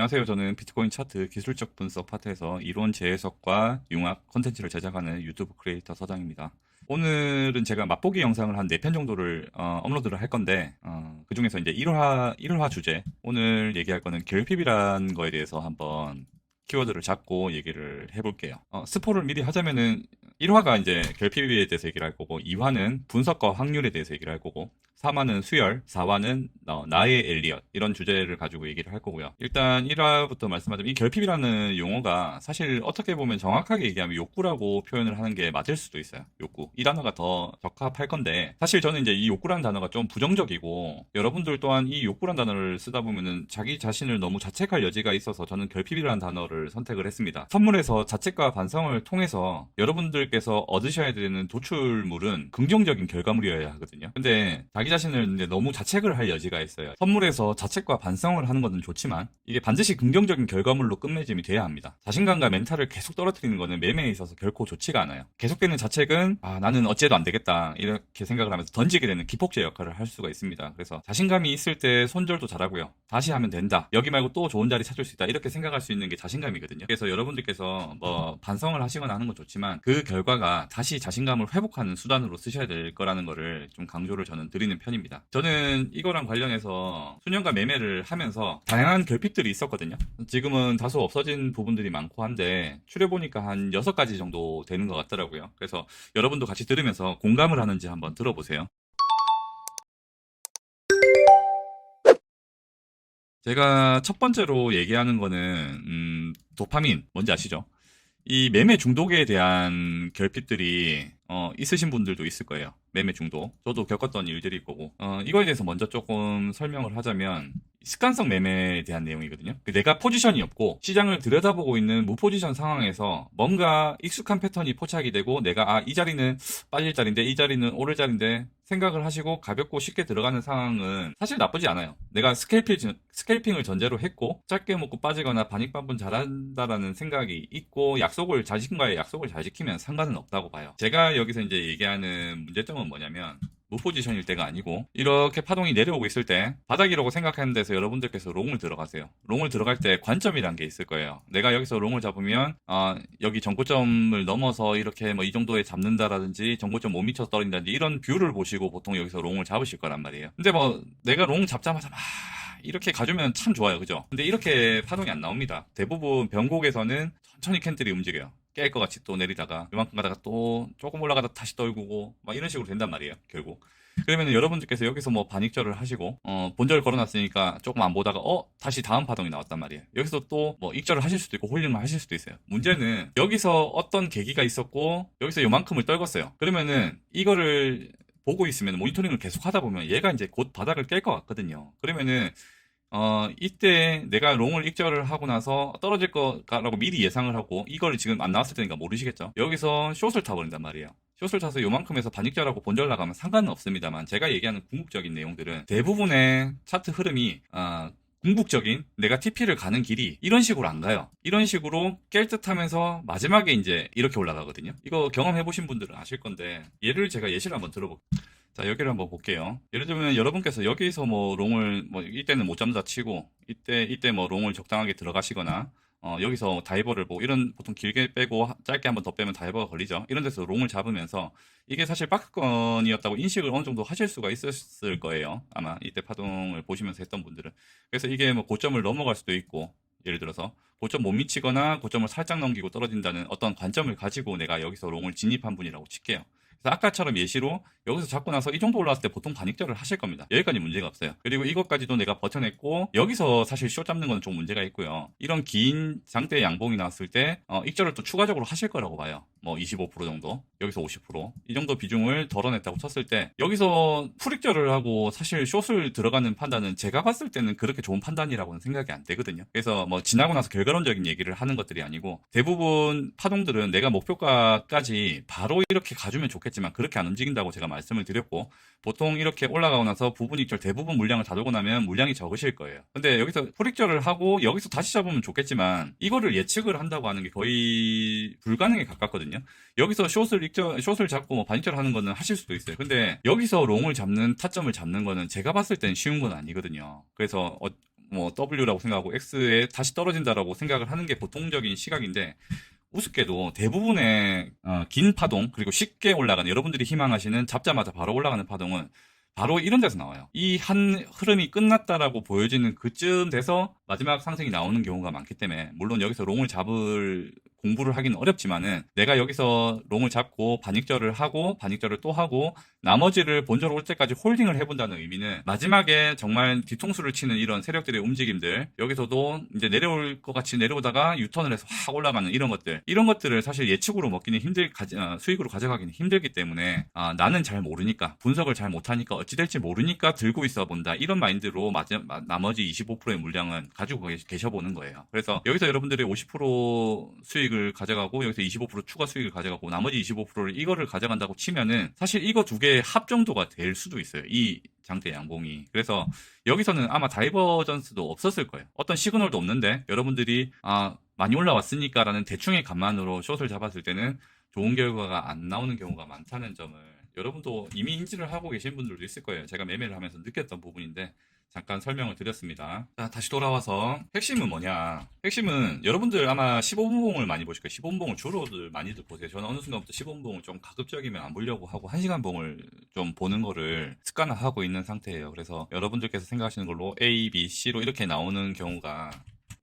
안녕하세요. 저는 비트코인 차트 기술적 분석 파트에서 이론 재해석과 융합 콘텐츠를 제작하는 유튜브 크리에이터 서장입니다. 오늘은 제가 맛보기 영상을 한 4편 정도를 업로드를 할 건데 그 중에서 이제 1화 주제 오늘 얘기할 거는 결핍이란 거에 대해서 한번 키워드를 잡고 얘기를 해볼게요. 스포를 미리 하자면은 1화가 이제 결핍에 대해서 얘기를 할 거고 2화는 분석과 확률에 대해서 얘기를 할 거고 3화는 수열, 4화는 나의 엘리엇 이런 주제를 가지고 얘기를 할 거고요. 일단 1화부터 말씀하자면 이 결핍이라는 용어가 사실 어떻게 보면 정확하게 얘기하면 욕구라고 표현을 하는 게 맞을 수도 있어요. 욕구. 이 단어가 더 적합할 건데 사실 저는 이제 이 욕구라는 단어가 좀 부정적이고 여러분들 또한 이 욕구라는 단어를 쓰다 보면은 자기 자신을 너무 자책할 여지가 있어서 저는 결핍이라는 단어를 선택을 했습니다. 선물에서 자책과 반성을 통해서 여러분들께서 얻으셔야 되는 도출물은 긍정적인 결과물이어야 하거든요. 근데 자기 자신을 이제 너무 자책을 할 여지가 있어요. 선물에서 자책과 반성을 하는 것은 좋지만 이게 반드시 긍정적인 결과물로 끝맺음이 돼야 합니다. 자신감과 멘탈을 계속 떨어뜨리는 것은 매매에 있어서 결코 좋지가 않아요. 계속되는 자책은 나는 어째도 안 되겠다 이렇게 생각을 하면서 던지게 되는 기폭제 역할을 할 수가 있습니다. 그래서 자신감이 있을 때 손절도 잘하고요. 다시 하면 된다. 여기 말고 또 좋은 자리 찾을 수 있다. 이렇게 생각할 수 있는 게 자신감이거든요. 그래서 여러분들께서 뭐 반성을 하시거나 하는 건 좋지만 그 결과가 다시 자신감을 회복하는 수단으로 쓰셔야 될 거라는 거를 좀 강조를 저는 드리는 편입니다. 저는 이거랑 관련해서 수년간 매매를 하면서 다양한 결핍들이 있었거든요. 지금은 다소 없어진 부분들이 많고 한데 추려보니까 한 6가지 정도 되는 것 같더라고요. 그래서 여러분도 같이 들으면서 공감을 하는지 한번 들어보세요. 제가 첫 번째로 얘기하는 거는 도파민 뭔지 아시죠? 이 매매 중독에 대한 결핍들이 있으신 분들도 있을 거예요. 매매 중독. 저도 겪었던 일들이 있고 이거에 대해서 먼저 조금 설명을 하자면 습관성 매매에 대한 내용이거든요. 내가 포지션이 없고 시장을 들여다보고 있는 무포지션 상황에서 뭔가 익숙한 패턴이 포착이 되고 내가 이 자리는 빠질 자리인데 이 자리는 오를 자리인데 생각을 하시고 가볍고 쉽게 들어가는 상황은 사실 나쁘지 않아요. 내가 스캘핑을 전제로 했고 짧게 먹고 빠지거나 반익반분 잘한다라는 생각이 있고 자신과의 약속을 잘 지키면 상관은 없다고 봐요. 제가 여기서 이제 얘기하는 문제점은 뭐냐면 무포지션일 때가 아니고 이렇게 파동이 내려오고 있을 때 바닥이라고 생각하는 데서 여러분들께서 롱을 들어가세요. 롱을 들어갈 때 관점이란 게 있을 거예요. 내가 여기서 롱을 잡으면 여기 정고점을 넘어서 이렇게 뭐 이 정도에 잡는다라든지 정고점 못 미쳐서 떨어진다든지 이런 뷰를 보시고 보통 여기서 롱을 잡으실 거란 말이에요. 근데 뭐 내가 롱 잡자마자 막 이렇게 가주면 참 좋아요. 그죠? 근데 이렇게 파동이 안 나옵니다. 대부분 변곡에서는 천천히 캔들이 움직여요. 깰 것 같이 또 내리다가 이만큼 가다가 또 조금 올라가다 다시 떨구고 막 이런 식으로 된단 말이에요. 결국. 그러면 여러분들께서 여기서 뭐 반익절을 하시고 본절 걸어놨으니까 조금 안 보다가 다시 다음 파동이 나왔단 말이에요. 여기서 또 뭐 익절을 하실 수도 있고 홀링을 하실 수도 있어요. 문제는 여기서 어떤 계기가 있었고 여기서 요만큼을 떨궜어요. 그러면은 이거를 보고 있으면 모니터링을 계속 하다 보면 얘가 이제 곧 바닥을 깰 것 같거든요. 그러면은 이때 내가 롱을 익절을 하고 나서 떨어질 거라고 미리 예상을 하고 이거를 지금 안 나왔을 테니까 모르시겠죠? 여기서 숏을 타버린단 말이에요. 숏을 타서 요만큼에서 반익절하고 본절 나가면 상관은 없습니다만 제가 얘기하는 궁극적인 내용들은 대부분의 차트 흐름이 궁극적인 내가 TP를 가는 길이 이런 식으로 안 가요. 이런 식으로 깰 듯 하면서 마지막에 이제 이렇게 올라가거든요. 이거 경험해보신 분들은 아실 건데 예시를 한번 들어볼게요. 자, 여기를 한번 볼게요. 예를 들면 여러분께서 여기서 뭐 롱을 뭐 이때는 못 잡는다 치고 이때 뭐 롱을 적당하게 들어가시거나 여기서 뭐 다이버를 보고 이런 보통 길게 빼고 짧게 한번 더 빼면 다이버가 걸리죠. 이런 데서 롱을 잡으면서 이게 사실 박스권이었다고 인식을 어느 정도 하실 수가 있었을 거예요. 아마 이때 파동을 보시면서 했던 분들은. 그래서 이게 뭐 고점을 넘어갈 수도 있고 예를 들어서 고점 못 미치거나 고점을 살짝 넘기고 떨어진다는 어떤 관점을 가지고 내가 여기서 롱을 진입한 분이라고 칠게요. 그래서 아까처럼 예시로 여기서 잡고 나서 이 정도 올라왔을 때 보통 반익절을 하실 겁니다. 여기까지 문제가 없어요. 그리고 이것까지도 내가 버텨냈고 여기서 사실 숏 잡는 건 좀 문제가 있고요. 이런 긴 장대 양봉이 나왔을 때 익절을 또 추가적으로 하실 거라고 봐요. 뭐 25% 정도, 여기서 50%이 정도 비중을 덜어냈다고 쳤을 때 여기서 풀익절을 하고 사실 숏을 들어가는 판단은 제가 봤을 때는 그렇게 좋은 판단이라고는 생각이 안 되거든요. 그래서 뭐 지나고 나서 결과론적인 얘기를 하는 것들이 아니고 대부분 파동들은 내가 목표가까지 바로 이렇게 가주면 좋겠지만 그렇게 안 움직인다고 제가 말씀을 드렸고 보통 이렇게 올라가고 나서 부분 익절 대부분 물량을 다 돌고 나면 물량이 적으실 거예요. 근데 여기서 풀익절을 하고 여기서 다시 잡으면 좋겠지만 이거를 예측을 한다고 하는 게 거의 불가능에 가깝거든요. 여기서 숏을 잡고 뭐 반익절 하는 거는 하실 수도 있어요. 근데 여기서 롱을 잡는 타점을 잡는 거는 제가 봤을 땐 쉬운 건 아니거든요. 그래서 뭐 W라고 생각하고 X에 다시 떨어진다라고 생각을 하는 게 보통적인 시각인데, 우습게도 대부분의 긴 파동, 그리고 쉽게 올라가는, 여러분들이 희망하시는 잡자마자 바로 올라가는 파동은 바로 이런 데서 나와요. 이 한 흐름이 끝났다라고 보여지는 그쯤 돼서 마지막 상승이 나오는 경우가 많기 때문에, 물론 여기서 롱을 잡을 공부를 하기는 어렵지만은, 내가 여기서 롱을 잡고 반익절을 하고 반익절을 또 하고 나머지를 본저로 올 때까지 홀딩을 해본다는 의미는, 마지막에 정말 뒤통수를 치는 이런 세력들의 움직임들, 여기서도 이제 내려올 것 같이 내려오다가 유턴을 해서 확 올라가는 이런 것들을 사실 예측으로 먹기는 수익으로 가져가기는 힘들기 때문에, 나는 잘 모르니까, 분석을 잘 못하니까, 어찌 될지 모르니까 들고 있어 본다, 이런 마인드로 나머지 25%의 물량은 가지고 계셔보는 거예요. 그래서 여기서 여러분들이 50% 수익을 가져가고, 여기서 25% 추가 수익을 가져가고, 나머지 25%를 이거를 가져간다고 치면은, 사실 이거 두 개의 합 정도가 될 수도 있어요, 이 장대 양봉이. 그래서 여기서는 아마 다이버전스도 없었을 거예요. 어떤 시그널도 없는데 여러분들이 많이 올라왔으니까 라는 대충의 감만으로 숏을 잡았을 때는 좋은 결과가 안 나오는 경우가 많다는 점을 여러분도 이미 인지를 하고 계신 분들도 있을 거예요. 제가 매매를 하면서 느꼈던 부분인데 잠깐 설명을 드렸습니다. 자, 다시 돌아와서 핵심은 뭐냐? 핵심은 여러분들 아마 15분봉을 많이 보실 거예요. 15분봉을 주로들 많이들 보세요. 저는 어느 순간부터 15분봉을 좀 가급적이면 안 보려고 하고 1시간 봉을 좀 보는 거를 습관화하고 있는 상태예요. 그래서 여러분들께서 생각하시는 걸로 A, B, C로 이렇게 나오는 경우가,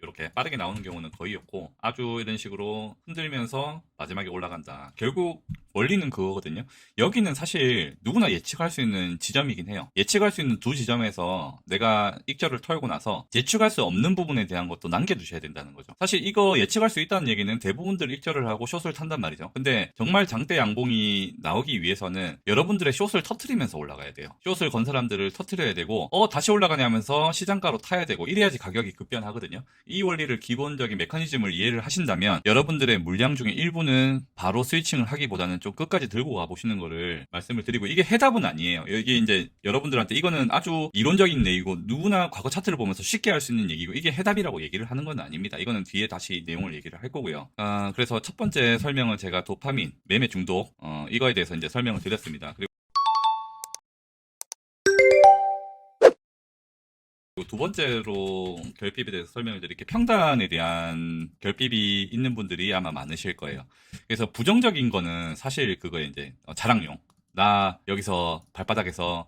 이렇게 빠르게 나오는 경우는 거의 없고, 아주 이런 식으로 흔들면서 마지막에 올라간다. 결국 원리는 그거거든요. 여기는 사실 누구나 예측할 수 있는 지점이긴 해요. 예측할 수 있는 두 지점에서 내가 익절을 털고 나서 예측할 수 없는 부분에 대한 것도 남겨두셔야 된다는 거죠. 사실 이거 예측할 수 있다는 얘기는 대부분들 익절을 하고 숏을 탄단 말이죠. 근데 정말 장대 양봉이 나오기 위해서는 여러분들의 숏을 터트리면서 올라가야 돼요. 숏을 건 사람들을 터트려야 되고, 다시 올라가냐 하면서 시장가로 타야 되고, 이래야지 가격이 급변하거든요. 이 원리를, 기본적인 메커니즘을 이해를 하신다면 여러분들의 물량 중에 일부는 바로 스위칭을 하기보다는 좀 끝까지 들고 가보시는 거를 말씀을 드리고, 이게 해답은 아니에요. 이게 이제 여러분들한테 이거는 아주 이론적인 얘기고 누구나 과거 차트를 보면서 쉽게 할 수 있는 얘기고, 이게 해답이라고 얘기를 하는 건 아닙니다. 이거는 뒤에 다시 내용을 얘기를 할 거고요. 그래서 첫 번째 설명은 제가 도파민, 매매 중독, 이거에 대해서 이제 설명을 드렸습니다. 그리고 두 번째로 결핍에 대해서 설명을 드릴게요. 평단에 대한 결핍이 있는 분들이 아마 많으실 거예요. 그래서 부정적인 거는 사실 그거에 이제 자랑용. 나 여기서 발바닥에서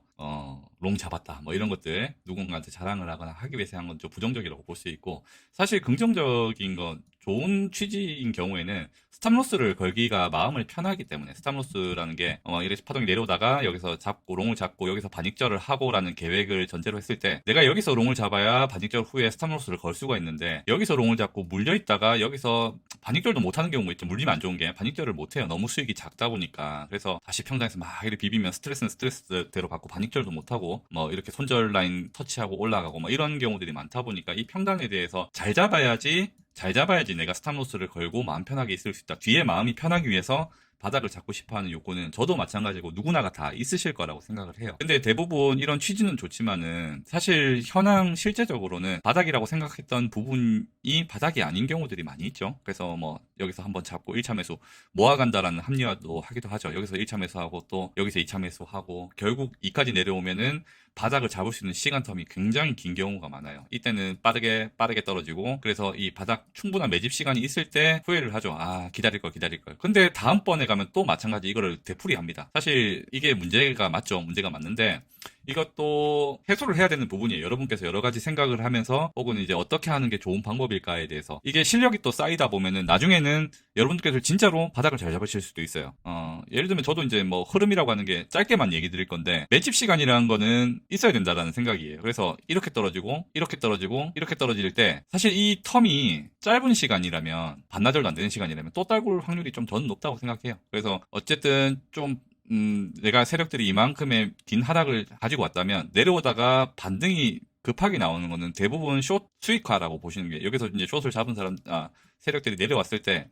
롱 잡았다, 뭐 이런 것들 누군가한테 자랑을 하거나 하기 위해서 한 건 좀 부정적이라고 볼 수 있고, 사실 긍정적인 건, 좋은 취지인 경우에는 스탑로스를 걸기가 마음을 편하기 때문에, 스탑로스라는 게 이렇게 파동이 내려오다가 여기서 잡고 롱을 잡고 여기서 반익절을 하고라는 계획을 전제로 했을 때, 내가 여기서 롱을 잡아야 반익절 후에 스탑로스를 걸 수가 있는데, 여기서 롱을 잡고 물려있다가 여기서 반익절도 못하는 경우가 있죠. 물리면 안 좋은 게 반익절을 못해요. 너무 수익이 작다 보니까. 그래서 다시 평단에서 막 이렇게 비비면 스트레스는 스트레스대로 받고 반익절도 못하고, 뭐 이렇게 손절 라인 터치하고 올라가고 뭐 이런 경우들이 많다 보니까, 이 평단에 대해서 잘 잡아야지 내가 스탑로스를 걸고 마음 편하게 있을 수 있다. 뒤에 마음이 편하기 위해서 바닥을 잡고 싶어하는 욕구는 저도 마찬가지고 누구나가 다 있으실 거라고 생각을 해요. 근데 대부분 이런 취지는 좋지만은 사실 현황 실제적으로는 바닥이라고 생각했던 부분이 바닥이 아닌 경우들이 많이 있죠. 그래서 뭐 여기서 한번 잡고 1차 매수 모아간다라는 합리화도 하기도 하죠. 여기서 1차 매수하고 또 여기서 2차 매수하고 결국 2까지 내려오면은 바닥을 잡을 수 있는 시간 텀이 굉장히 긴 경우가 많아요. 이때는 빠르게 떨어지고, 그래서 이 바닥 충분한 매집 시간이 있을 때 후회를 하죠. 기다릴 걸. 근데 다음번에 가면 또 마찬가지 이거를 되풀이합니다. 사실 이게 문제가 맞죠. 문제가 맞는데, 이것도 해소를 해야 되는 부분이에요. 여러분께서 여러 가지 생각을 하면서, 혹은 이제 어떻게 하는 게 좋은 방법일까에 대해서, 이게 실력이 또 쌓이다 보면은 나중에는 여러분께서 진짜로 바닥을 잘 잡으실 수도 있어요. 예를 들면 저도 이제 뭐 흐름이라고 하는 게 짧게만 얘기 드릴 건데, 매집 시간이라는 거는 있어야 된다라는 생각이에요. 그래서 이렇게 떨어지고 이렇게 떨어질 때, 사실 이 텀이 짧은 시간이라면, 반나절도 안 되는 시간이라면 또 딸굴 확률이 좀 저는 높다고 생각해요. 그래서 어쨌든 좀 내가 세력들이 이만큼의 긴 하락을 가지고 왔다면, 내려오다가 반등이 급하게 나오는 거는 대부분 숏 수익화라고 보시는 게, 여기서 이제 숏을 잡은 세력들이 내려왔을 때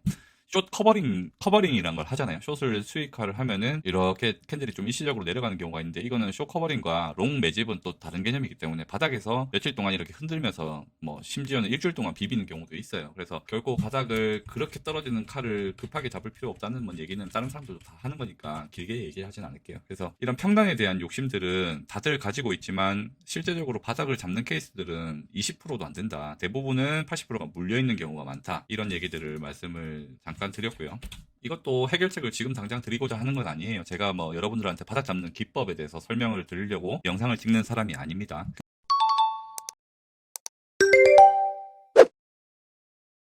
숏 커버링이란 걸 하잖아요. 숏을 수익화를 하면은 이렇게 캔들이 좀 일시적으로 내려가는 경우가 있는데, 이거는 숏 커버링과 롱 매집은 또 다른 개념이기 때문에 바닥에서 며칠 동안 이렇게 흔들면서 뭐 심지어는 일주일 동안 비비는 경우도 있어요. 그래서 결국 바닥을 그렇게 떨어지는 칼을 급하게 잡을 필요 없다는 뭐 얘기는 다른 사람들도 다 하는 거니까 길게 얘기하진 않을게요. 그래서 이런 평단에 대한 욕심들은 다들 가지고 있지만 실제적으로 바닥을 잡는 케이스들은 20%도 안 된다. 대부분은 80%가 물려있는 경우가 많다. 이런 얘기들을 말씀을 잠깐 드렸고요. 이것도 해결책을 지금 당장 드리고자 하는 건 아니에요. 제가 뭐 여러분들한테 바닥 잡는 기법에 대해서 설명을 드리려고 영상을 찍는 사람이 아닙니다.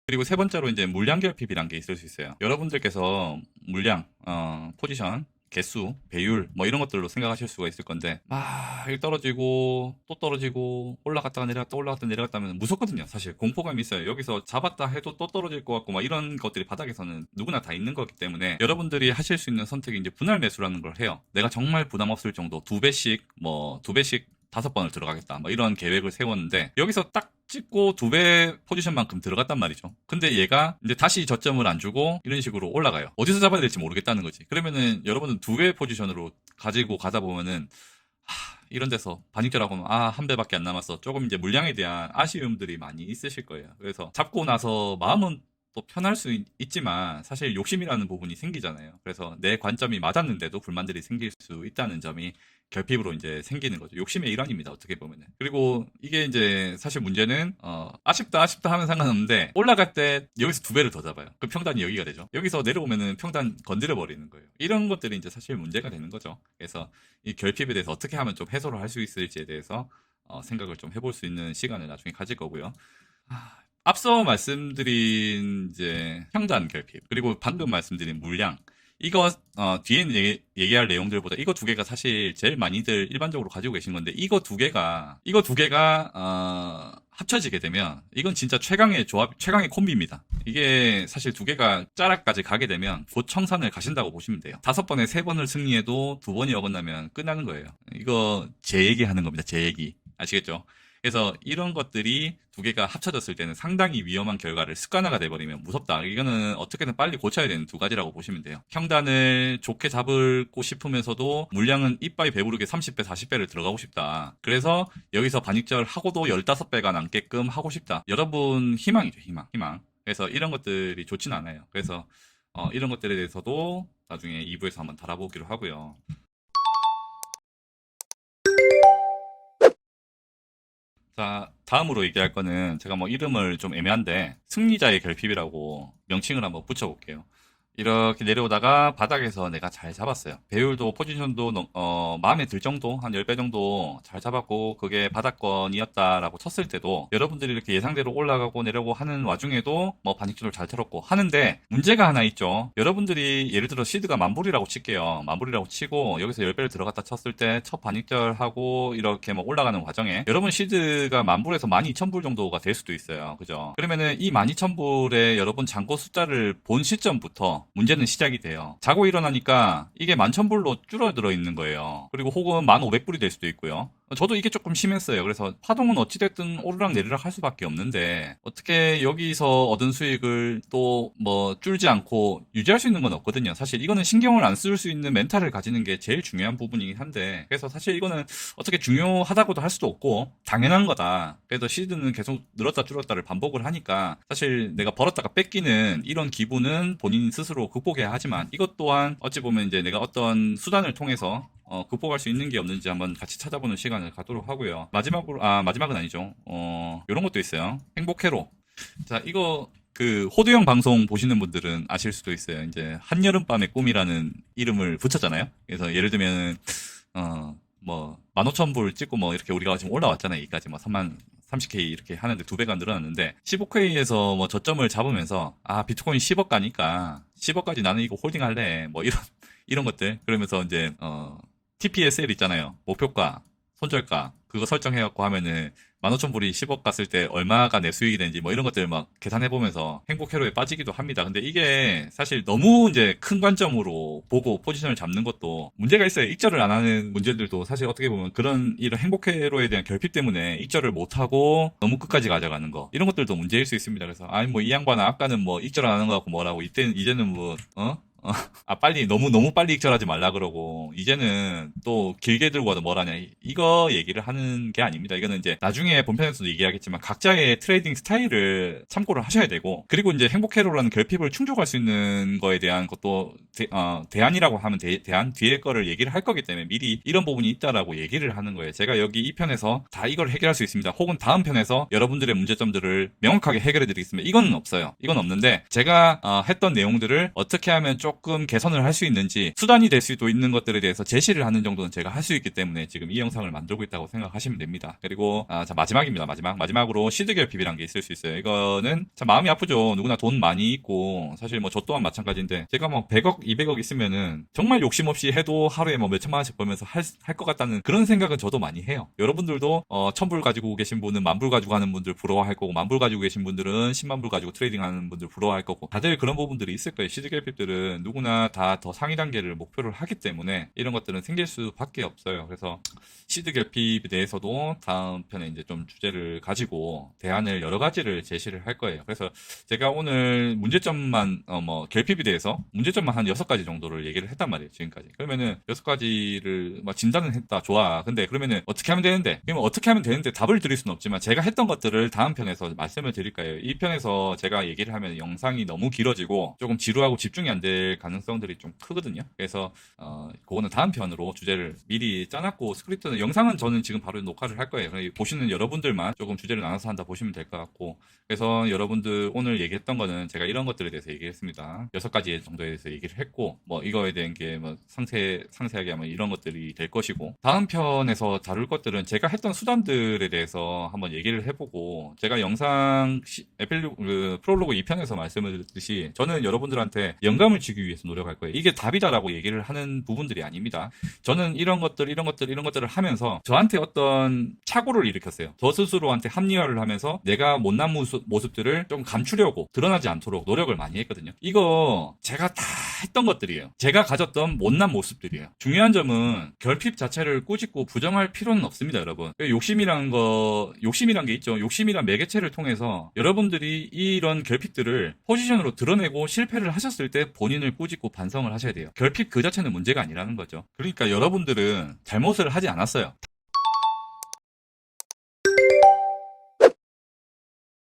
그리고 세 번째로 이제 물량 결핍이란 게 있을 수 있어요. 여러분들께서 물량, 포지션, 개수, 배율 뭐 이런 것들로 생각하실 수가 있을 건데, 일 떨어지고 또 떨어지고 올라갔다가 내려갔다 올라갔다 내려갔다 하면 무섭거든요. 사실 공포감이 있어요. 여기서 잡았다 해도 또 떨어질 것 같고 막 이런 것들이 바닥에서는 누구나 다 있는 거기 때문에 여러분들이 하실 수 있는 선택이 이제 분할 매수라는 걸 해요. 내가 정말 부담 없을 정도 두 배씩 5번을 들어가겠다 뭐 이런 계획을 세웠는데, 여기서 딱 찍고 2배 포지션만큼 들어갔단 말이죠. 근데 얘가 이제 다시 저점을 안 주고 이런 식으로 올라가요. 어디서 잡아야 될지 모르겠다는 거지. 그러면은 여러분은 2배 포지션으로 가지고 가다 보면은 이런 데서 반익절하고 한 배밖에 안 남았어. 조금 이제 물량에 대한 아쉬움들이 많이 있으실 거예요. 그래서 잡고 나서 마음은 또 편할 수 있지만 사실 욕심이라는 부분이 생기잖아요. 그래서 내 관점이 맞았는데도 불만들이 생길 수 있다는 점이 결핍으로 이제 생기는 거죠. 욕심의 일환입니다. 어떻게 보면은. 그리고 이게 이제 사실 문제는 아쉽다 하면 상관없는데, 올라갈 때 여기서 2배를 더 잡아요. 그 평단이 여기가 되죠. 여기서 내려오면은 평단 건드려 버리는 거예요. 이런 것들이 이제 사실 문제가 되는 거죠. 그래서 이 결핍에 대해서 어떻게 하면 좀 해소를 할 수 있을지에 대해서 생각을 좀 해볼 수 있는 시간을 나중에 가질 거고요. 앞서 말씀드린 이제 평단 결핍, 그리고 방금 말씀드린 물량, 이거 뒤에 얘기할 내용들보다 이거 두 개가 사실 제일 많이들 일반적으로 가지고 계신 건데, 이거 두 개가 합쳐지게 되면 이건 진짜 최강의 조합, 최강의 콤비입니다. 이게 사실 두 개가 짜락까지 가게 되면 곧 청산을 가신다고 보시면 돼요. 5번에 3번을 승리해도 2번이 어긋나면 끝나는 거예요. 이거 제 얘기하는 겁니다. 제 얘기. 아시겠죠? 그래서 이런 것들이 두 개가 합쳐졌을 때는 상당히 위험한 결과를 습관화가 돼버리면 무섭다. 이거는 어떻게든 빨리 고쳐야 되는 두 가지라고 보시면 돼요. 평단을 좋게 잡고 싶으면서도 물량은 이빠이 배부르게 30배, 40배를 들어가고 싶다. 그래서 여기서 반익절 하고도 15배가 남게끔 하고 싶다. 여러분 희망이죠, 희망. 그래서 이런 것들이 좋진 않아요. 그래서 이런 것들에 대해서도 나중에 2부에서 한번 달아보기로 하고요. 자, 다음으로 얘기할 거는 제가 뭐 이름을 좀 애매한데 승리자의 결핍이라고 명칭을 한번 붙여볼게요. 이렇게 내려오다가 바닥에서 내가 잘 잡았어요. 배율도 포지션도 마음에 들 정도, 한 10배 정도 잘 잡았고 그게 바닥권이었다라고 쳤을 때도 여러분들이 이렇게 예상대로 올라가고 내려오고 하는 와중에도 뭐 반익줄을 잘 틀었고 하는데, 문제가 하나 있죠. 여러분들이 예를 들어 시드가 만불이라고 칠게요. 만불이라고 치고 여기서 10배를 들어갔다 쳤을 때 첫 반익절하고 이렇게 뭐 올라가는 과정에 여러분 시드가 만불에서 12,000불 정도가 될 수도 있어요. 그죠? 그러면은 이 12,000불에 여러분 잔고 숫자를 본 시점부터 문제는 시작이 돼요. 자고 일어나니까 이게 11,000불로 줄어들어 있는 거예요. 그리고 혹은 1,500불이 될 수도 있고요. 저도 이게 조금 심했어요. 그래서 파동은 어찌됐든 오르락 내리락 할 수밖에 없는데 어떻게 여기서 얻은 수익을 또 뭐 줄지 않고 유지할 수 있는 건 없거든요. 사실 이거는 신경을 안 쓸 수 있는 멘탈을 가지는 게 제일 중요한 부분이긴 한데, 그래서 사실 이거는 어떻게 중요하다고도 할 수도 없고 당연한 거다. 그래서 시드는 계속 늘었다 줄었다를 반복을 하니까 사실 내가 벌었다가 뺏기는 이런 기분은 본인 스스로 극복해야 하지만, 이것 또한 어찌 보면 이제 내가 어떤 수단을 통해서 극복할 수 있는 게 없는지 한번 같이 찾아보는 시간을 갖도록 하고요. 마지막은 아니죠. 요런 것도 있어요. 행복회로. 자, 이거 호두형 방송 보시는 분들은 아실 수도 있어요. 이제 한여름밤의 꿈이라는 이름을 붙였잖아요. 그래서 예를 들면 뭐 15,000불 찍고 뭐 이렇게 우리가 지금 올라왔잖아요. 여기까지 뭐 30K 이렇게 하는데 2배가 늘어났는데, 15K에서 뭐 저점을 잡으면서 비트코인 10억 가니까 10억까지 나는 이거 홀딩 할래. 뭐 이런 것들. 그러면서 이제 TPSL 있잖아요. 목표가, 손절가, 그거 설정해갖고 하면은 15,000불이 10억 갔을 때 얼마가 내 수익이 되는지 뭐 이런 것들 막 계산해보면서 행복 회로에 빠지기도 합니다. 근데 이게 사실 너무 이제 큰 관점으로 보고 포지션을 잡는 것도 문제가 있어요. 익절을 안 하는 문제들도 사실 어떻게 보면 그런 이런 행복 회로에 대한 결핍 때문에 익절을 못하고 너무 끝까지 가져가는 거 이런 것들도 문제일 수 있습니다. 그래서 아니 뭐 이 양반은 아까는 뭐 익절 안 하는 거 같고 뭐라고 이제는 뭐 빨리, 너무 빨리 익절하지 말라 그러고, 이제는 또 길게 들고 와도 뭐라냐, 이거 얘기를 하는 게 아닙니다. 이거는 이제 나중에 본편에서도 얘기하겠지만, 각자의 트레이딩 스타일을 참고를 하셔야 되고, 그리고 이제 행복회로라는 결핍을 충족할 수 있는 거에 대한 것도, 대안이라고 하면 대안 뒤에 거를 얘기를 할 거기 때문에 미리 이런 부분이 있다라고 얘기를 하는 거예요. 제가 여기 이 편에서 다 이걸 해결할 수 있습니다. 혹은 다음 편에서 여러분들의 문제점들을 명확하게 해결해 드리겠습니다. 이건 없어요. 이건 없는데, 제가 했던 내용들을 어떻게 하면 조금 개선을 할 수 있는지 수단이 될 수도 있는 것들에 대해서 제시를 하는 정도는 제가 할 수 있기 때문에 지금 이 영상을 만들고 있다고 생각하시면 됩니다. 그리고 자 마지막입니다. 마지막으로 시드 결핍이란 게 있을 수 있어요. 이거는 참 마음이 아프죠. 누구나 돈 많이 있고 사실 뭐 저 또한 마찬가지인데 제가 뭐 100억, 200억 있으면은 정말 욕심 없이 해도 하루에 뭐 몇천만 원씩 벌면서 할 것 같다는 그런 생각은 저도 많이 해요. 여러분들도 1,000불 가지고 계신 분은 10,000불 가지고 하는 분들 부러워할 거고 10,000불 가지고 계신 분들은 100,000불 가지고 트레이딩하는 분들 부러워할 거고 다들 그런 부분들이 있을 거예요. 시드 결핍들은 누구나 다 더 상위 단계를 목표를 하기 때문에 이런 것들은 생길 수밖에 없어요. 그래서 시드 결핍에 대해서도 다음 편에 이제 좀 주제를 가지고 대안을 여러 가지를 제시를 할 거예요. 그래서 제가 오늘 문제점만 결핍에 대해서 문제점만 한 6가지 정도를 얘기를 했단 말이에요. 지금까지. 그러면은 6가지를 진단은 했다. 좋아. 근데 그러면은 어떻게 하면 되는데? 그러면 어떻게 하면 되는데 답을 드릴 수는 없지만 제가 했던 것들을 다음 편에서 말씀을 드릴 거예요. 이 편에서 제가 얘기를 하면 영상이 너무 길어지고 조금 지루하고 집중이 안 될 가능성들이 좀 크거든요. 그래서 그거는 다음 편으로 주제를 미리 짜놨고 스크립트는 영상은 저는 지금 바로 녹화를 할 거예요. 보시는 여러분들만 조금 주제를 나눠서 한다 보시면 될 것 같고 그래서 여러분들 오늘 얘기했던 거는 제가 이런 것들에 대해서 얘기했습니다. 6가지 정도에 대해서 얘기를 했고 이거에 대한 게 상세하게 하면 이런 것들이 될 것이고 다음 편에서 다룰 것들은 제가 했던 수단들에 대해서 한번 얘기를 해보고 제가 영상 프롤로그 2편에서 말씀을 드렸듯이 저는 여러분들한테 영감을 주기 위해서 노력할 거예요. 이게 답이다라고 얘기를 하는 부분들이 아닙니다. 저는 이런 것들을 하면서 저한테 어떤 착오를 일으켰어요. 저 스스로한테 합리화를 하면서 내가 못난 모습들을 좀 감추려고 드러나지 않도록 노력을 많이 했거든요. 이거 제가 다 했던 것들이에요. 제가 가졌던 못난 모습들이에요. 중요한 점은 결핍 자체를 꾸짖고 부정할 필요는 없습니다, 여러분. 욕심이란 게 있죠. 욕심이란 매개체를 통해서 여러분들이 이런 결핍들을 포지션으로 드러내고 실패를 하셨을 때 본인을 꾸짖고 반성을 하셔야 돼요. 결핍 그 자체는 문제가 아니라는 거죠. 그러니까 여러분들은 잘못을 하지 않았어요.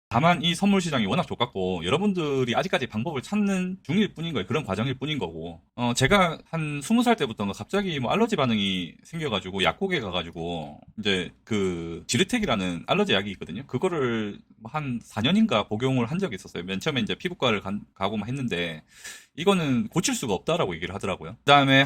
다만 이 선물 시장이 워낙 좁았고 여러분들이 아직까지 방법을 찾는 중일 뿐인 거예요. 그런 과정일 뿐인 거고 제가 한 20살 때부터 갑자기 알러지 반응이 생겨가지고 약국에 가가지고 이제 그 지르텍이라는 알러지 약이 있거든요. 그거를 한 4년인가 복용을 한 적이 있었어요. 맨 처음에 이제 피부과를 가고 했는데 이거는 고칠 수가 없다라고 얘기를 하더라고요. 그 다음에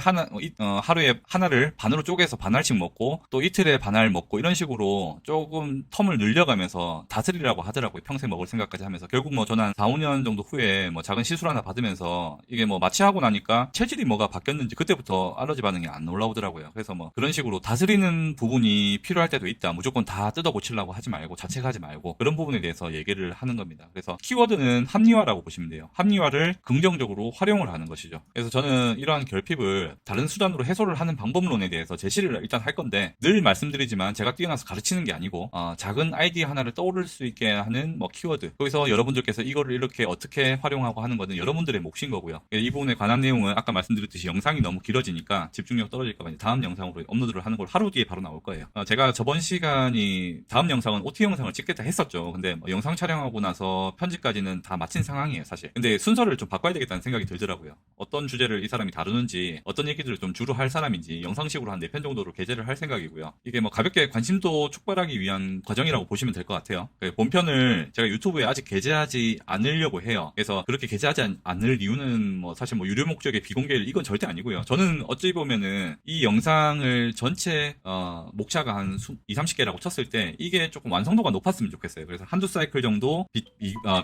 하루에 하나를 반으로 쪼개서 반알씩 먹고 또 이틀에 반알 먹고 이런 식으로 조금 텀을 늘려가면서 다스리라고 하더라고요. 평생 먹을 생각까지 하면서 결국 저는 한 4, 5년 정도 후에 작은 시술 하나 받으면서 이게 마취하고 나니까 체질이 뭐가 바뀌었는지 그때부터 알러지 반응이 안 올라오더라고요. 그래서 그런 식으로 다스리는 부분이 필요할 때도 있다. 무조건 다 뜯어 고치려고 하지 말고 자책하지 말고 그런 부분에 대해서 얘기를 하는 겁니다. 그래서 키워드는 합리화라고 보시면 돼요. 합리화를 긍정적으로 활용을 하는 것이죠. 그래서 저는 이러한 결핍을 다른 수단으로 해소를 하는 방법론에 대해서 제시를 일단 할 건데 늘 말씀드리지만 제가 뛰어나서 가르치는 게 아니고 작은 아이디어 하나를 떠오를 수 있게 하는 키워드 거기서 여러분들께서 이거를 이렇게 어떻게 활용하고 하는 것은 여러분들의 몫인 거고요. 이 부분에 관한 내용은 아까 말씀드렸듯이 영상이 너무 길어지니까 집중력 떨어질까 봐 다음 영상으로 업로드를 하는 걸 하루 뒤에 바로 나올 거예요. 제가 저번 시간이 다음 영상은 OT 영상을 찍겠다 했었죠. 근데 영상 촬영하고 나서 편집까지는 다 마친 상황이에요, 사실. 근데 순서를 좀 바꿔야 되겠다는 생각이 들더라고요. 어떤 주제를 이 사람이 다루는지 어떤 얘기들을 좀 주로 할 사람인지 영상식으로 한 4편 정도로 게재를 할 생각이고요. 이게 가볍게 관심도 촉발하기 위한 과정이라고 보시면 될 것 같아요. 본편을 제가 유튜브에 아직 게재하지 않으려고 해요. 그래서 그렇게 게재하지 않을 이유는 사실 유료 목적의 비공개일 이건 절대 아니고요. 저는 어찌 보면은 이 영상을 전체 목차가 한 20-30개라고 쳤을 때 이게 조금 완성도가 높았으면 좋겠어요. 그래서 한두 사이클 정도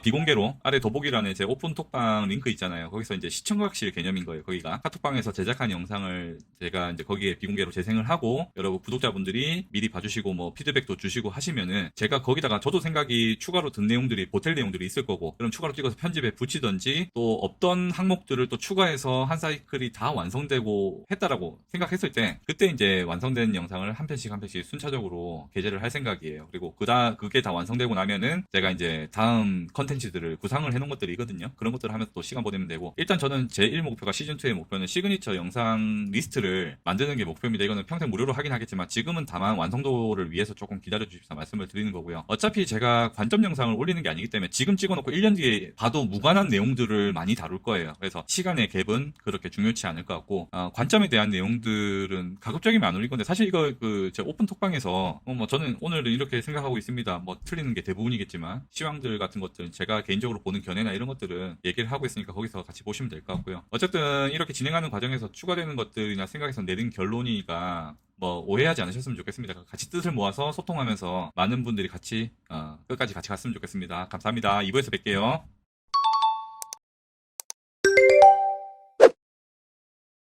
비공개로 아래 더보기란에 제 오픈 톡방 링크 있잖아요. 거기서 이제 시청각실 개념인 거예요. 거기가 카톡방에서 제작한 영상을 제가 이제 거기에 비공개로 재생을 하고 여러분 구독자분들이 미리 봐주시고 뭐 피드백도 주시고 하시면은 제가 거기다가 저도 생각이 추가로 든 내용들이 보탤 내용들이 있을 거고 그럼 추가로 찍어서 편집에 붙이든지 또 없던 항목들을 또 추가해서 한 사이클이 다 완성되고 했다라고 생각했을 때 그때 이제 완성된 영상을 한 편씩 한 편씩 순차적으로 게재를 할 생각이에요. 그리고 그게 다 완성되고 나면은 제가 이제 다음 컨텐츠들을 구상을 해놓은 것들이 있거든요. 그런 것들을 하면서 또 시간 보내면 되고 일단 저는 제 1목표가 시즌2의 목표는 시그니처 영상 리스트를 만드는 게 목표입니다. 이거는 평생 무료로 하긴 하겠지만 지금은 다만 완성도를 위해서 조금 기다려 주십사 말씀을 드리는 거고요. 어차피 제가 관점 영상을 올리는 게 아니기 때문에 지금 찍어놓고 1년 뒤에 봐도 무관한 내용들을 많이 다룰 거예요. 그래서 시간의 갭은 그렇게 중요치 않을 것 같고 관점에 대한 내용들은 가급적이면 안 올릴 건데 사실 이거 제 오픈 톡방에서 뭐 저는 오늘은 이렇게 생각하고 있습니다. 뭐 틀리는 게 대부분이겠지만 시황들 같은 것들은 제가 개인적으로 보는 견해나 이런 것들은 얘기를 하고 있으니까 거기서 같이 보시면 될 것 같고요. 어쨌든 이렇게 진행하는 과정에서 추가되는 것들이나 생각해서 내린 결론이니까 뭐 오해하지 않으셨으면 좋겠습니다. 같이 뜻을 모아서 소통하면서 많은 분들이 같이 끝까지 같이 갔으면 좋겠습니다. 감사합니다. 2부에서 뵐게요.